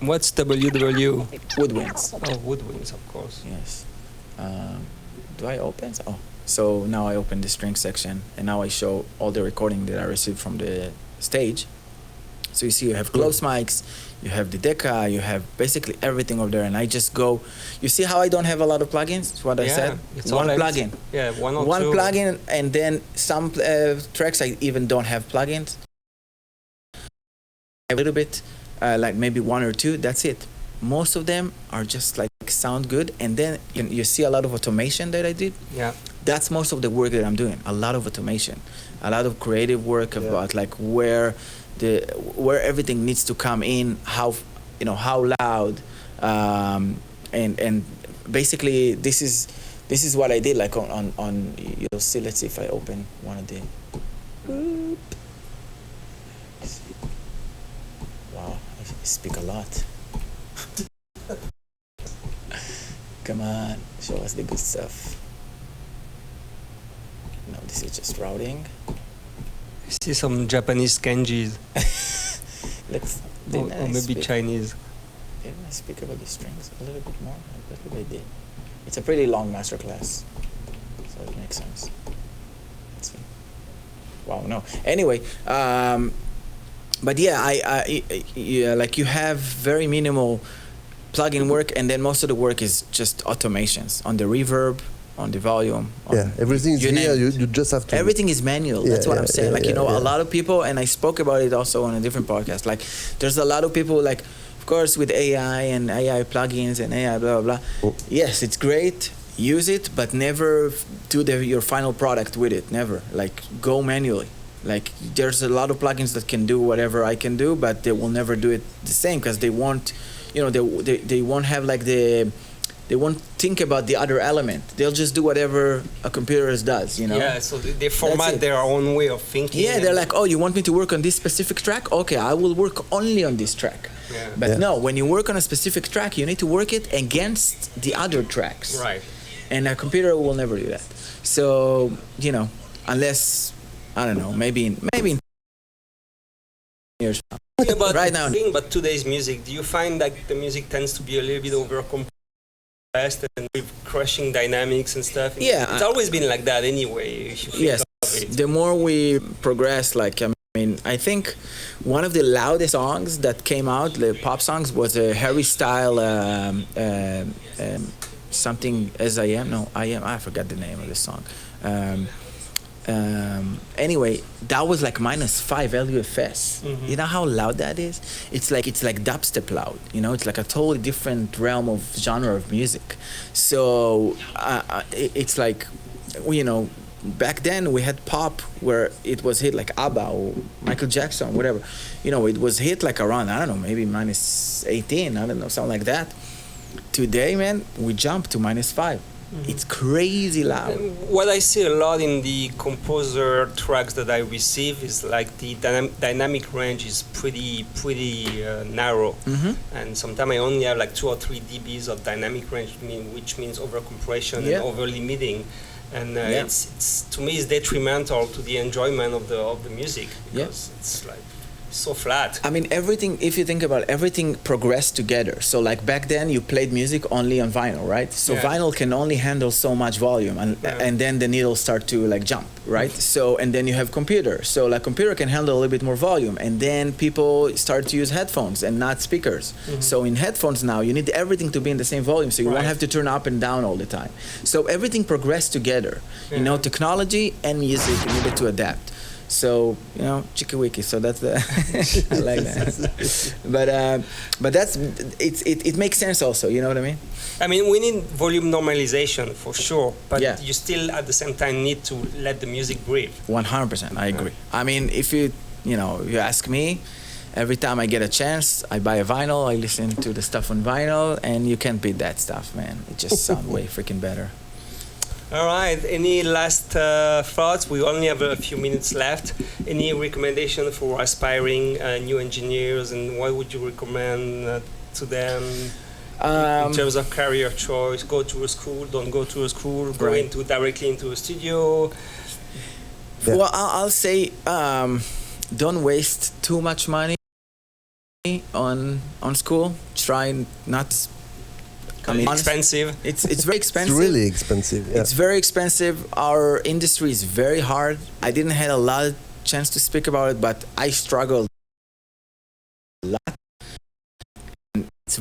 What's WW? woodwinds. Oh, woodwinds, of course. Yes. Do I open? Oh, so now I open the string section, and now I show all the recording that I received from the stage. So you see, you have close mics, you have the Deca, you have basically everything over there, and I just go. You see how I don't have a lot of plugins? It's what I said. It's One all plugin. Yeah, one or One two. plugin, and then some tracks I even don't have plugins. A little bit, like maybe one or two. That's it. Most of them are just like sound good, and then you see a lot of automation that I did. Yeah. That's most of the work that I'm doing. A lot of automation, a lot of creative work about like where everything needs to come in, how loud, and basically this is what I did. Like on you'll see. Let's see if I open one of the. Wow, I speak a lot. Come on, show us the good stuff. No, this is just routing. I see some Japanese kanjis. Or maybe Chinese. Didn't I speak about the strings a little bit more? I believe I did. It's a pretty long masterclass, so it makes sense. Let's see. Wow, no. Anyway, but yeah, like you have very minimal plugin work, and then most of the work is just automations on the reverb, on the volume. Everything is here. You just have to. Everything is manual. That's what I'm saying. A lot of people, and I spoke about it also on a different podcast. Like, there's a lot of people, like, of course, with AI and AI plugins and AI blah blah blah. Yes, it's great. Use it, but never do your final product with it. Never. Like, go manually. Like, there's a lot of plugins that can do whatever I can do, but they will never do it the same because they won't. They won't have like they won't think about the other element. They'll just do whatever a computer does, Yeah, so they format their own way of thinking. Yeah, they're like, oh, you want me to work on this specific track? Okay, I will work only on this track. Yeah. But no, when you work on a specific track, you need to work it against the other tracks. Right. And a computer will never do that. So, unless, I don't know, maybe in years. About right now. But today's music, do you find that the music tends to be a little bit overcompressed and with crushing dynamics and stuff? Yeah. It's always been like that anyway. If you think Yes. of it. The more we progress, I think one of the loudest songs that came out, the pop songs, was a Harry style something as I am. No, I am. I forgot the name of the song. Anyway, that was like -5 LUFS. Mm-hmm. You know how loud that is? It's like dubstep loud. It's like a totally different realm of genre of music. So it's like, back then we had pop where it was hit like ABBA or Michael Jackson, whatever. It was hit like around, I don't know, maybe -18, I don't know, something like that. Today, man, we jump to -5. Mm-hmm. It's crazy loud. What I see a lot in the composer tracks that I receive is like the dynamic range is pretty narrow, Mm-hmm. and sometimes I only have like 2 or 3 dBs of dynamic range, which means over compression and over limiting, and it's to me it's detrimental to the enjoyment of the music because it's like so flat. I mean, everything, if you think about it, everything progressed together. So like back then you played music only on vinyl, right? So vinyl can only handle so much volume, and then the needles start to like jump, right? So, and then you have computer. So like computer can handle a little bit more volume, and then people start to use headphones and not speakers. Mm-hmm. So in headphones now, you need everything to be in the same volume, so you won't have to turn up and down all the time. So everything progressed together. Technology and music needed to adapt. So, chicky-wicky. So that's the I like that. But that's it makes sense also. You know what I mean? I mean, we need volume normalization for sure, but you still at the same time need to let the music breathe. 100%, I agree. I mean, if you ask me, every time I get a chance, I buy a vinyl, I listen to the stuff on vinyl, and you can't beat that stuff, man. It just sounds way freaking better. All right. Any last thoughts? We only have a few minutes left. Any recommendation for aspiring new engineers, and what would you recommend to them? In terms of career choice, go to a school, don't go to a school, go Right. directly into a studio. Yeah. Well, I'll say don't waste too much money on school. Try not. I mean, Expensive. It's very It's expensive. really expensive. Yeah. It's very expensive. Our industry is very hard. I didn't have a lot of chance to speak about it, but I struggled a lot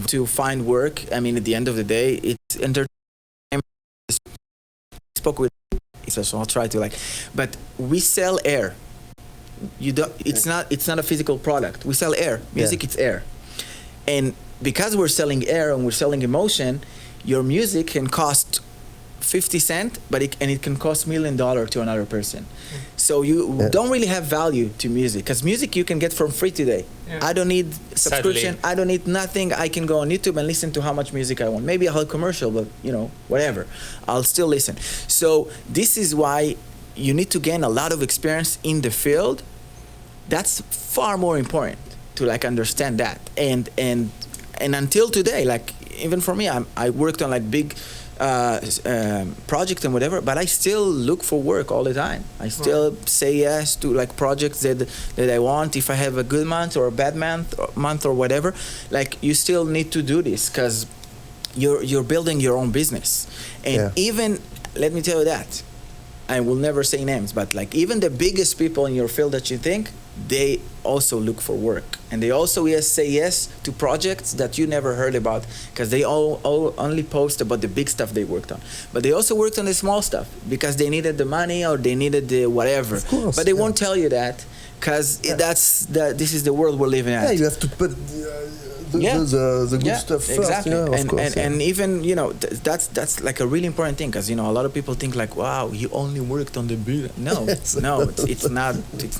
to find work. I mean, at the end of the day, it's entertainment. Spoke with, so I'll try to but we sell air. You don't. It's not a physical product. We sell air. Music, it's air, and because we're selling air and we're selling emotion, your music can cost 50 cents, but it can cost $1 million to another person. So you don't really have value to music, because music you can get for free today. Yeah. I don't need subscription. Sadly. I don't need nothing. I can go on YouTube and listen to how much music I want. Maybe I'll have a commercial, but whatever. I'll still listen. So this is why you need to gain a lot of experience in the field. That's far more important to understand that. And until today, even for me, I worked on big projects and whatever, but I still look for work all the time. I still say yes to projects that I want. If I have a good month or a bad month or whatever, you still need to do this, because you're building your own business. And even, let me tell you that, I will never say names, but even the biggest people in your field that you think, they also look for work, and they also say yes to projects that you never heard about, because they all only post about the big stuff they worked on, but they also worked on the small stuff because they needed the money or they needed the whatever. Of course, but they won't tell you that, because this is the world we're living in. Yeah, you have to put the good stuff first. Exactly. Yeah, of course, and even that's a really important thing, because a lot of people think wow, you only worked on the big. No, it's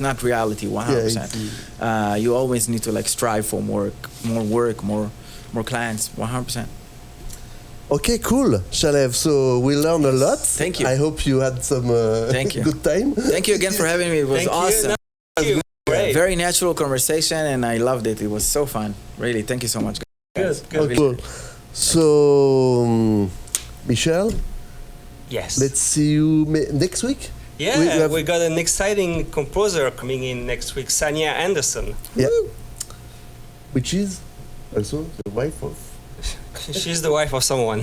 not reality 100%. You always need to strive for more work, more clients, 100%. Okay, cool, Shalev. So we learned a lot. Thank you. I hope you had some Thank you. good time. Thank you again for having me. It was Thank awesome. You. No, thank you. Great. Very natural conversation, and I loved it. It was so fun. Really, thank you so much, guys. Good. Oh, cool. So, Michel, Yes. let's see you next week. Yeah, we got an exciting composer coming in next week, Sanya Anderson. Yeah. Which is also the wife of. She's the wife of someone.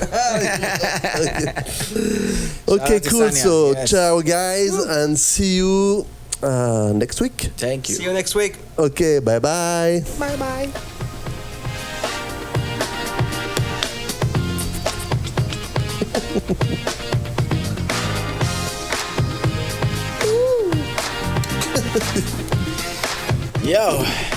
Okay, to cool. Sanya, So, yes. ciao, guys, and see you next week. Thank you. See you next week. Okay, bye bye. Bye bye. Yo.